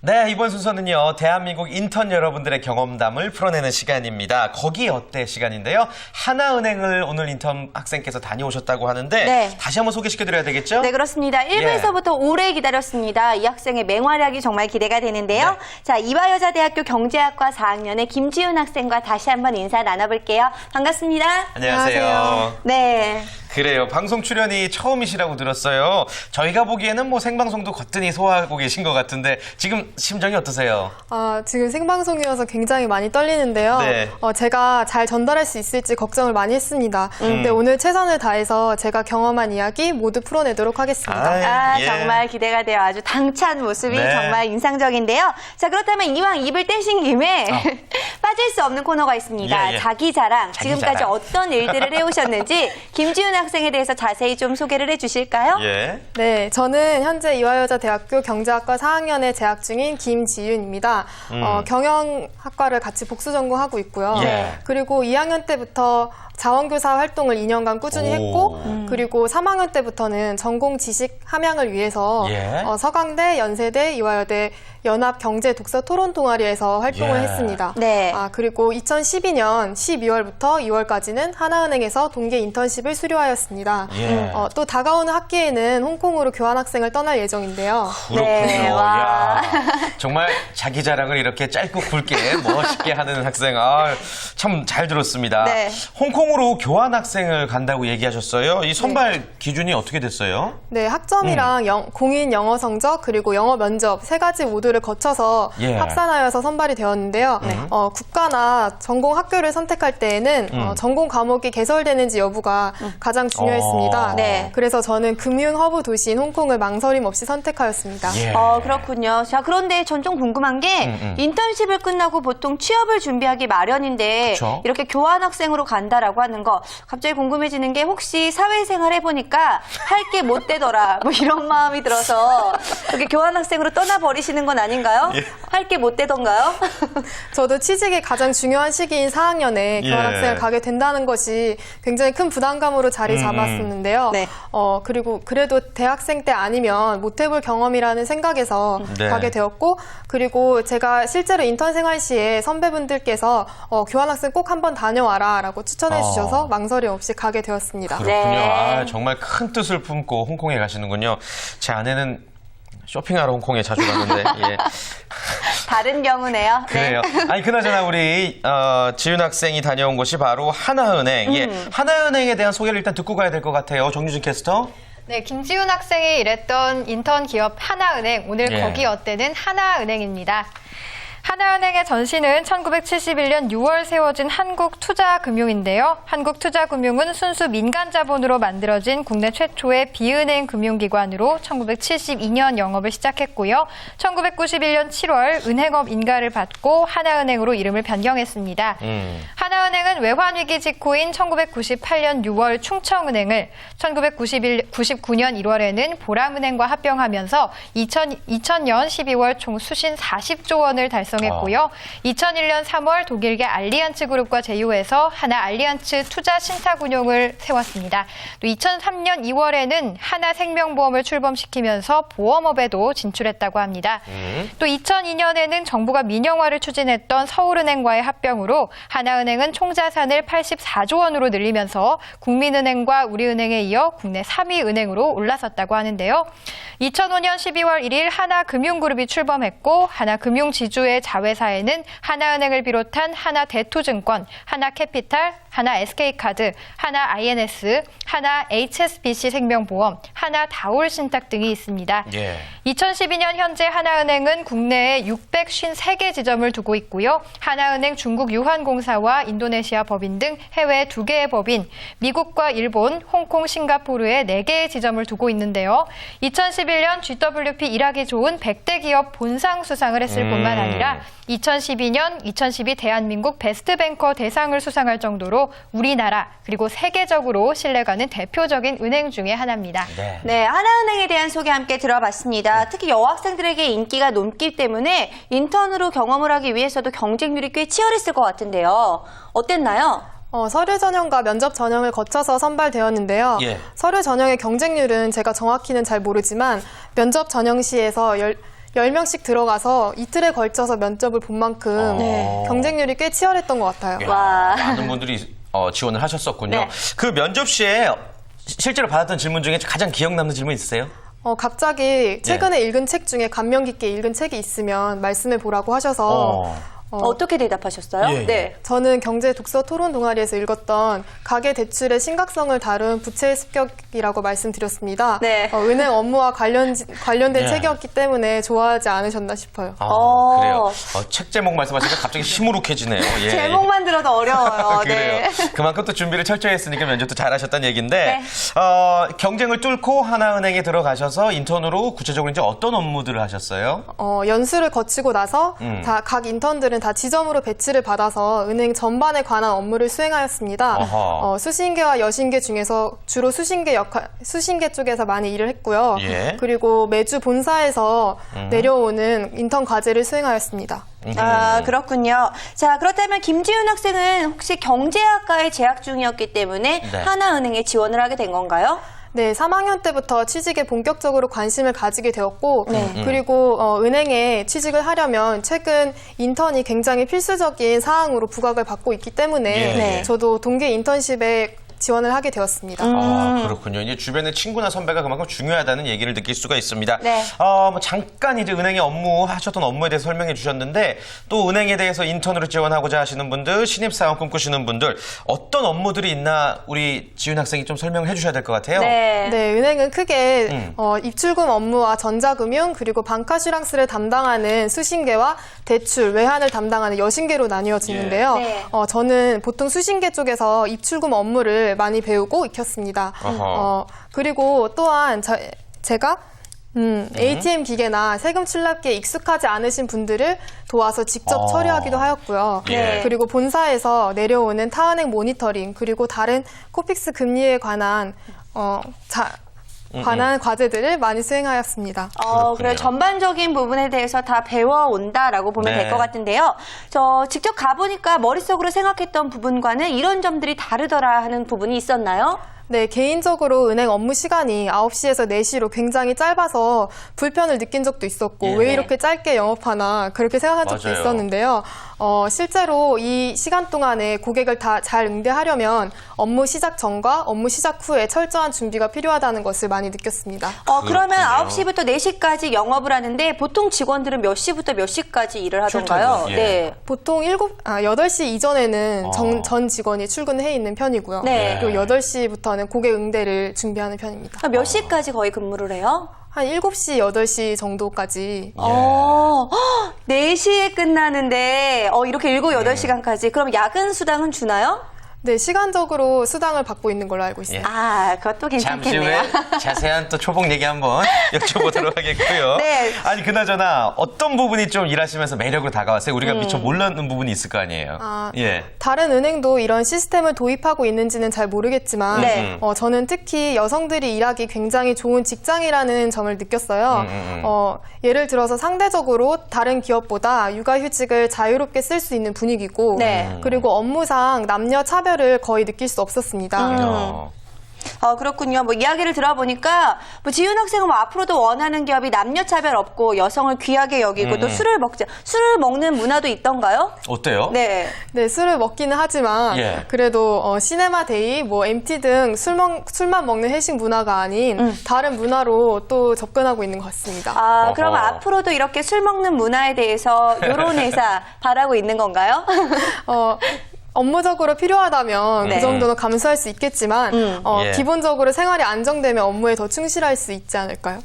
네, 이번 순서는요, 대한민국 인턴 여러분들의 경험담을 풀어내는 시간입니다. 거기 어때 시간인데요. 하나은행을 오늘 인턴 학생께서 다녀오셨다고 하는데 네. 다시 한번 소개시켜드려야 되겠죠? 네, 그렇습니다. 1부에서부터 오래 기다렸습니다. 이 학생의 맹활약이 정말 기대가 되는데요. 네. 자, 이화여자대학교 경제학과 4학년의 김지윤 학생과 다시 한번 인사 나눠볼게요. 반갑습니다. 안녕하세요. 네. 그래요. 방송 출연이 처음이시라고 들었어요. 저희가 보기에는 뭐 생방송도 거뜬히 소화하고 계신 것 같은데 지금 심정이 어떠세요? 지금 생방송이어서 굉장히 많이 떨리는데요. 네. 제가 잘 전달할 수 있을지 걱정을 많이 했습니다. 근데 오늘 최선을 다해서 제가 경험한 이야기 모두 풀어내도록 하겠습니다. 예. 정말 기대가 돼요. 아주 당찬 모습이 네. 정말 인상적인데요. 자, 그렇다면 이왕 입을 떼신 김에 빠질 수 없는 코너가 있습니다. 예, 예. 자기 자랑. 자기 지금까지 자랑. 어떤 일들을 해오셨는지 김지윤 학생에 대해서 자세히 좀 소개를 해주실까요? 예. 네, 저는 현재 이화여자대학교 경제학과 4학년에 재학 중인 김지윤입니다. 경영학과를 같이 복수 전공하고 있고요. 예. 그리고 2학년 때부터 자원교사 활동을 2년간 꾸준히 오. 했고 그리고 3학년 때부터는 전공 지식 함양을 위해서 예. 서강대, 연세대, 이화여대 연합 경제 독서 토론 동아리에서 활동을 예. 했습니다. 네. 그리고 2012년 12월부터 2월까지는 하나은행에서 동계 인턴십을 수료하였습니다. 예. 또 다가오는 학기에는 홍콩으로 교환학생을 떠날 예정인데요. 그렇군요. 네, 와. 야, 정말 자기 자랑을 이렇게 짧고 굵게 멋있게 하는 학생, 참 잘 들었습니다. 네. 홍콩으로 교환학생을 간다고 얘기하셨어요. 이 선발 기준이 어떻게 됐어요? 네, 학점이랑 공인 영어 성적 그리고 영어 면접 세 가지 모두를 거쳐서 예. 합산하여서 선발이 되었는데요. 국가나 전공 학교를 선택할 때에는 전공 과목이 개설되는지 여부가 가장 중요했습니다. 네. 그래서 저는 금융 허브 도시인 홍콩을 망설임 없이 선택하였습니다. 예. 그렇군요. 자, 그런데 전 좀 궁금한 게 인턴십을 끝나고 보통 취업을 준비하기 마련인데 그쵸? 이렇게 교환학생으로 간다라고 하는 거 갑자기 궁금해지는 게 혹시 사회생활 해보니까 할 게 못 되더라 뭐 이런 마음이 들어서 이렇게 교환학생으로 떠나버리시는 건 아닌가요? 예. 할 게 못 되던가요? 저도 취직의 가장 중요한 시기인 4학년에 예. 교환학생을 가게 된다는 것이 굉장히 큰 부담감으로 자리 잡았었는데요. 네. 그리고 그래도 대학생 때 아니면 못 해볼 경험이라는 생각에서 네. 가게 되었고, 그리고 제가 실제로 인턴 생활 시에 선배분들께서 교환학생 꼭 한번 다녀와라 라고 추천해 주셔서 망설임 없이 가게 되었습니다. 그렇군요. 네. 정말 큰 뜻을 품고 홍콩에 가시는군요. 제 아내는 쇼핑하러 홍콩에 자주 가는데, 예. 다른 경우네요. 그래요. 아니, 그나저나 우리, 지윤 학생이 다녀온 곳이 바로 하나은행. 예. 하나은행에 대한 소개를 일단 듣고 가야 될 것 같아요. 정유진 캐스터. 네, 김지훈 학생이 일했던 인턴 기업 하나은행, 오늘 예. 거기 어때는 하나은행입니다. 하나은행의 전신은 1971년 6월 세워진 한국투자금융인데요. 한국투자금융은 순수 민간자본으로 만들어진 국내 최초의 비은행 금융기관으로 1972년 영업을 시작했고요. 1991년 7월 은행업 인가를 받고 하나은행으로 이름을 변경했습니다. 하나은행은 외환위기 직후인 1998년 6월 충청은행을 1999년 1월에는 보람은행과 합병하면서 2000년 12월 총 수신 40조 원을 달성했고요. 2001년 3월 독일계 알리안츠 그룹과 제휴해서 하나 알리안츠 투자 신탁운용을 세웠습니다. 또 2003년 2월에는 하나생명보험을 출범시키면서 보험업에도 진출했다고 합니다. 또 2002년에는 정부가 민영화를 추진했던 서울은행과의 합병으로 하나은행은 총자산을 84조 원으로 늘리면서 국민은행과 우리은행에 이어 국내 3위 은행으로 올라섰다고 하는데요. 2005년 12월 1일 하나금융그룹이 출범했고 하나금융지주의 자회사에는 하나은행을 비롯한 하나대투증권, 하나캐피탈, 하나 SK카드, 하나 INS, 하나 HSBC 생명보험, 하나 다올신탁 등이 있습니다. 예. 2012년 현재 하나은행은 국내에 653개 지점을 두고 있고요. 하나은행 중국 유한공사와 인도네시아 법인 등 해외 2개의 법인, 미국과 일본, 홍콩, 싱가포르에 4개의 지점을 두고 있는데요. 2011년 GWP 일하기 좋은 100대 기업 본상 수상을 했을 뿐만 아니라 2012년, 2012 대한민국 베스트뱅커 대상을 수상할 정도로 우리나라 그리고 세계적으로 신뢰가는 대표적인 은행 중에 하나입니다. 네. 네, 하나은행에 대한 소개 함께 들어봤습니다. 특히 여학생들에게 인기가 높기 때문에 인턴으로 경험을 하기 위해서도 경쟁률이 꽤 치열했을 것 같은데요. 어땠나요? 서류 전형과 면접 전형을 거쳐서 선발되었는데요. 예. 서류 전형의 경쟁률은 제가 정확히는 잘 모르지만 면접 전형 시에서 10명씩 들어가서 이틀에 걸쳐서 면접을 본 만큼 네. 경쟁률이 꽤 치열했던 것 같아요. 야, 와. 많은 분들이 지원을 하셨었군요. 네. 그 면접 시에 실제로 받았던 질문 중에 가장 기억 남는 질문 있으세요? 갑자기 최근에 읽은 책 중에 감명 깊게 읽은 책이 있으면 말씀해 보라고 하셔서 어떻게 대답하셨어요? 예. 네. 저는 경제 독서 토론 동아리에서 읽었던 가계 대출의 심각성을 다룬 부채의 습격이라고 말씀드렸습니다. 네. 은행 업무와 관련된 예. 책이었기 때문에 좋아하지 않으셨나 싶어요. 그래요. 책 제목 말씀하시니까 갑자기 시무룩해지네요. 예. 제목만 들어도 어려워요. 그래요. 네. 그만큼 또 준비를 철저히 했으니까 면접도 잘하셨다는 얘기인데 네. 경쟁을 뚫고 하나은행에 들어가셔서 인턴으로 구체적으로 이제 어떤 업무들을 하셨어요? 연수를 거치고 나서 각 인턴들은 다 지점으로 배치를 받아서 은행 전반에 관한 업무를 수행하였습니다. 어허. 수신계와 여신계 중에서 주로 수신계 쪽에서 많이 일을 했고요. 예. 그리고 매주 본사에서 내려오는 인턴 과제를 수행하였습니다. 아, 그렇군요. 자, 그렇다면 김지윤 학생은 혹시 경제학과에 재학 중이었기 때문에 네. 하나은행에 지원을 하게 된 건가요? 네, 3학년 때부터 취직에 본격적으로 관심을 가지게 되었고, 네. 그리고 은행에 취직을 하려면 최근 인턴이 굉장히 필수적인 사항으로 부각을 받고 있기 때문에 예. 네. 저도 동계 인턴십에 지원을 하게 되었습니다. 그렇군요. 이제 주변의 친구나 선배가 그만큼 중요하다는 얘기를 느낄 수가 있습니다. 네. 잠깐 이제 은행에 하셨던 업무에 대해서 설명해 주셨는데 또 은행에 대해서 인턴으로 지원하고자 하시는 분들, 신입사원 꿈꾸시는 분들 어떤 업무들이 있나 우리 지윤 학생이 좀 설명해 주셔야 될 것 같아요. 네. 네, 은행은 크게 입출금 업무와 전자금융 그리고 방카슈랑스를 담당하는 수신계와 대출, 외환을 담당하는 여신계로 나뉘어지는데요. 예. 네. 저는 보통 수신계 쪽에서 입출금 업무를 많이 배우고 익혔습니다. 어허. 그리고 또한 제가 ATM 기계나 세금 출납기에 익숙하지 않으신 분들을 도와서 직접 처리하기도 하였고요. 예. 그리고 본사에서 내려오는 타은행 모니터링 그리고 다른 코픽스 금리에 관한 과제들을 많이 수행하였습니다. 그렇군요. 그래 전반적인 부분에 대해서 다 배워온다라고 보면 네. 될 것 같은데요. 저 직접 가보니까 머릿속으로 생각했던 부분과는 이런 점들이 다르더라 하는 부분이 있었나요? 네, 개인적으로 은행 업무 시간이 9시에서 4시로 굉장히 짧아서 불편을 느낀 적도 있었고 예. 왜 이렇게 짧게 영업하나 그렇게 생각한 적도 맞아요. 있었는데요. 실제로 이 시간 동안에 고객을 다 잘 응대하려면 업무 시작 전과 업무 시작 후에 철저한 준비가 필요하다는 것을 많이 느꼈습니다. 그러면 그렇군요. 9시부터 4시까지 영업을 하는데 보통 직원들은 몇 시부터 몇 시까지 일을 하던가요? 출퇴근, 예. 네. 보통 8시 이전에는 전 직원이 출근해 있는 편이고요. 네. 그리고 8시부터는 고객 응대를 준비하는 편입니다. 그럼 몇 시까지 거의 근무를 해요? 한 7시, 8시 정도까지. 4시에 끝나는데 이렇게 7, 8시간까지. 그럼 야근 수당은 주나요? 네, 시간적으로 수당을 받고 있는 걸로 알고 있습니다. 아, 그것도 잠시 괜찮겠네요. 후에 자세한 또 초봉 얘기 한번 여쭤보도록 하겠고요. 네. 아니 그나저나 어떤 부분이 좀 일하시면서 매력으로 다가왔어요? 우리가 미처 몰랐는 부분이 있을 거 아니에요. 예. 다른 은행도 이런 시스템을 도입하고 있는지는 잘 모르겠지만 네. 저는 특히 여성들이 일하기 굉장히 좋은 직장이라는 점을 느꼈어요. 예를 들어서 상대적으로 다른 기업보다 육아휴직을 자유롭게 쓸 수 있는 분위기고 네. 그리고 업무상 남녀 차별을 거의 느낄 수 없었습니다. 그렇군요. 이야기를 들어보니까 지윤 학생은 앞으로도 원하는 기업이 남녀 차별 없고 여성을 귀하게 여기고 또 술을 먹는 문화도 있던가요? 어때요? 네. 네, 술을 먹기는 하지만 예. 그래도 시네마데이, MT 등 술만 먹는 회식 문화가 아닌 다른 문화로 또 접근하고 있는 것 같습니다. 그럼 어허. 앞으로도 이렇게 술 먹는 문화에 대해서 이런 회사 바라고 있는 건가요? 업무적으로 필요하다면 네. 그 정도는 감수할 수 있겠지만 예. 기본적으로 생활이 안정되면 업무에 더 충실할 수 있지 않을까요?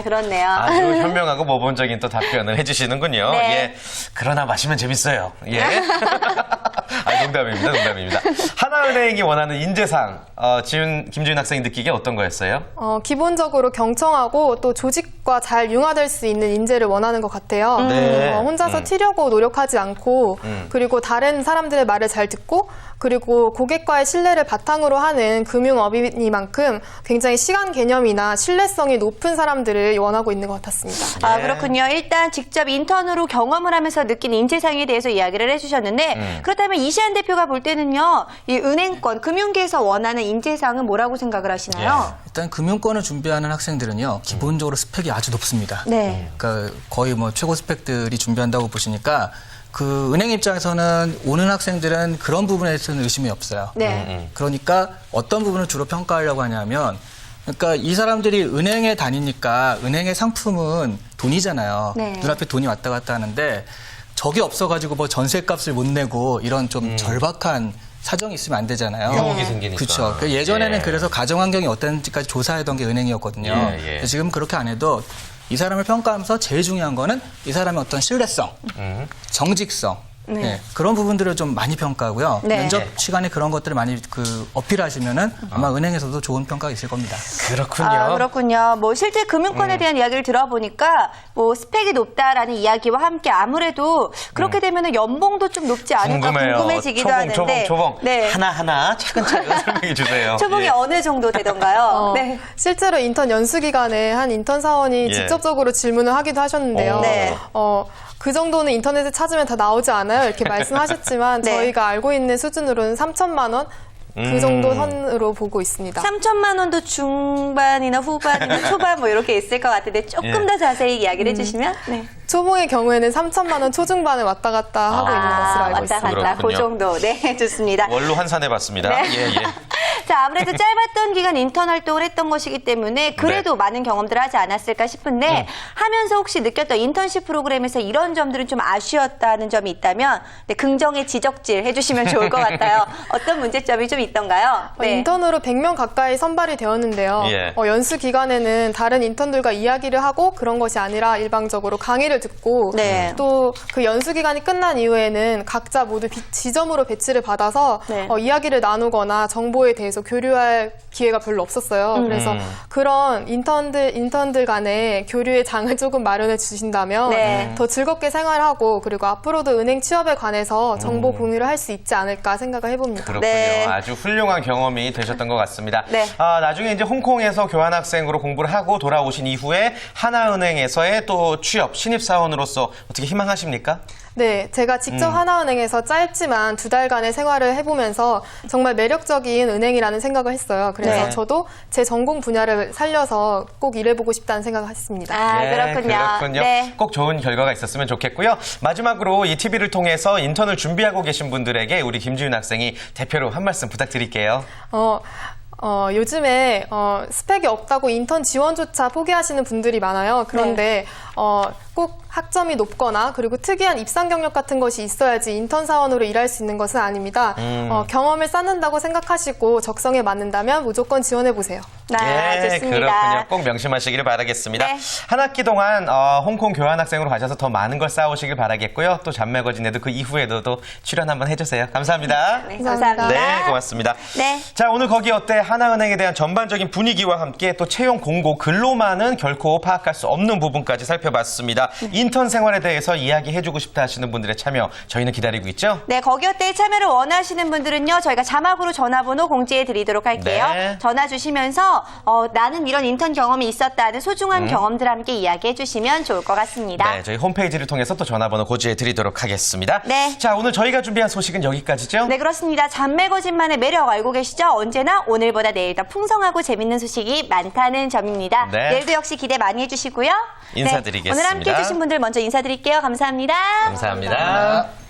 그렇네요. 아주 현명하고 모범적인 또 답변을 해주시는군요. 네. 예. 그러나 마시면 재밌어요. 예. 농담입니다. 하나은행이 원하는 인재상, 김지윤 학생이 느끼기에 어떤 거였어요? 기본적으로 경청하고 또 조직과 잘 융화될 수 있는 인재를 원하는 것 같아요. 네. 혼자서 튀려고 노력하지 않고 그리고 다른 사람들의 말을 잘 듣고 그리고 고객과의 신뢰를 바탕으로 하는 금융업이니만큼 굉장히 시간 개념이나 신뢰성이 높은 사람들을 원하고 있는 것 같았습니다. 아, 그렇군요. 일단 직접 인턴으로 경험을 하면서 느낀 인재상에 대해서 이야기를 해주셨는데 그렇다면 이시안 대표가 볼 때는요, 이 은행권, 금융계에서 원하는 인재상은 뭐라고 생각을 하시나요? 일단 금융권을 준비하는 학생들은요, 기본적으로 스펙이 아주 높습니다. 네. 그러니까 거의 뭐 최고 스펙들이 준비한다고 보시니까 그 은행 입장에서는 오는 학생들은 그런 부분에 대해서는 의심이 없어요. 네. 그러니까 어떤 부분을 주로 평가하려고 하냐면, 그러니까 이 사람들이 은행에 다니니까 은행의 상품은 돈이잖아요. 네. 눈앞에 돈이 왔다 갔다 하는데 저게 없어가지고 뭐 전세값을 못 내고 이런 좀 절박한 사정이 있으면 안 되잖아요. 유혹이 생기니까. 그렇죠. 예전에는 예. 그래서 가정 환경이 어땠는지까지 조사하던 게 은행이었거든요. 예, 예. 지금 그렇게 안 해도 이 사람을 평가하면서 제일 중요한 거는 이 사람의 어떤 신뢰성, 정직성, 네, 그런 부분들을 좀 많이 평가하고요. 네. 면접 시간에 그런 것들을 많이 어필하시면은 아마 은행에서도 좋은 평가가 있을 겁니다. 그렇군요. 아, 그렇군요. 뭐 실제 금융권에 대한 이야기를 들어보니까 뭐 스펙이 높다라는 이야기와 함께 아무래도 그렇게 되면 연봉도 좀 높지 않을까 궁금해요. 궁금해지기도 하는데. 초봉. 네. 하나하나 차근차근 설명해 주세요. 초봉이 예. 어느 정도 되던가요? 네. 실제로 인턴 연수 기간에 한 인턴 사원이 예. 직접적으로 질문을 하기도 하셨는데요. 네. 그 정도는 인터넷에 찾으면 다 나오지 않아요? 이렇게 말씀하셨지만 네. 저희가 알고 있는 수준으로는 3천만 원 그 정도 선으로 보고 있습니다. 3천만 원도 중반이나 후반이나 초반 뭐 이렇게 있을 것 같은데 조금 예. 더 자세히 이야기를 해주시면. 네. 초봉의 경우에는 3천만 원 초중반을 왔다 갔다 하고 있는 것으로 알고 왔다 있습니다. 갔다 그 그렇군요. 정도. 네, 좋습니다. 원로 환산해봤습니다. 네. 예, 예. 자, 아무래도 짧았던 기간 인턴 활동을 했던 것이기 때문에 그래도 많은 경험들을 하지 않았을까 싶은데 하면서 혹시 느꼈던 인턴십 프로그램에서 이런 점들은 좀 아쉬웠다는 점이 있다면 네, 긍정의 지적질 해주시면 좋을 것 같아요. 어떤 문제점이 좀 있던가요? 네. 인턴으로 100명 가까이 선발이 되었는데요. 예. 연수 기간에는 다른 인턴들과 이야기를 하고 그런 것이 아니라 일방적으로 강의를 듣고 네. 또 그 연수 기간이 끝난 이후에는 각자 모두 지점으로 배치를 받아서 네. 이야기를 나누거나 정보에 대해서 교류할 기회가 별로 없었어요. 그래서 그런 인턴들 간에 교류의 장을 조금 마련해 주신다면 네. 더 즐겁게 생활하고 그리고 앞으로도 은행 취업에 관해서 정보 공유를 할 수 있지 않을까 생각을 해봅니다. 그렇군요. 네. 아주 훌륭한 경험이 되셨던 것 같습니다. 네. 나중에 이제 홍콩에서 교환학생으로 공부를 하고 돌아오신 이후에 하나은행에서의 또 취업, 신입사원으로서 어떻게 희망하십니까? 네, 제가 직접 하나은행에서 짧지만 2달간의 생활을 해보면서 정말 매력적인 은행이라는 생각을 했어요. 그래서 네. 저도 제 전공 분야를 살려서 꼭 일해보고 싶다는 생각을 했습니다. 아, 그렇군요. 네. 꼭 좋은 결과가 있었으면 좋겠고요. 마지막으로 이 TV를 통해서 인턴을 준비하고 계신 분들에게 우리 김지윤 학생이 대표로 한 말씀 부탁드릴게요. 요즘에 스펙이 없다고 인턴 지원조차 포기하시는 분들이 많아요. 그런데 꼭 학점이 높거나 그리고 특이한 입상 경력 같은 것이 있어야지 인턴 사원으로 일할 수 있는 것은 아닙니다. 경험을 쌓는다고 생각하시고 적성에 맞는다면 무조건 지원해보세요. 네, 좋습니다. 그렇군요. 꼭 명심하시기를 바라겠습니다. 네. 한 학기 동안 홍콩 교환학생으로 가셔서 더 많은 걸 쌓으시길 바라겠고요. 또 잔매거진에도 그 이후에도 또 출연 한번 해주세요. 감사합니다. 네, 감사합니다. 네, 고맙습니다. 네. 자, 오늘 거기 어때? 하나은행에 대한 전반적인 분위기와 함께 또 채용 공고 글로만은 결코 파악할 수 없는 부분까지 살펴봤습니다. 인턴 생활에 대해서 이야기해주고 싶다 하시는 분들의 참여 저희는 기다리고 있죠? 네, 거기어때에 참여를 원하시는 분들은요, 저희가 자막으로 전화번호 공지해 드리도록 할게요. 네. 전화 주시면서 나는 이런 인턴 경험이 있었다는 소중한 경험들 함께 이야기해 주시면 좋을 것 같습니다. 네, 저희 홈페이지를 통해서 또 전화번호 고지해 드리도록 하겠습니다. 네. 자, 오늘 저희가 준비한 소식은 여기까지죠? 네, 그렇습니다. 잔매거진만의 매력 알고 계시죠? 언제나 오늘보다 내일 더 풍성하고 재밌는 소식이 많다는 점입니다. 네. 내일도 역시 기대 많이 해주시고요. 인사드리겠습니다. 네, 오늘 함께 해주신 분들 먼저 인사드릴게요. 감사합니다. 감사합니다.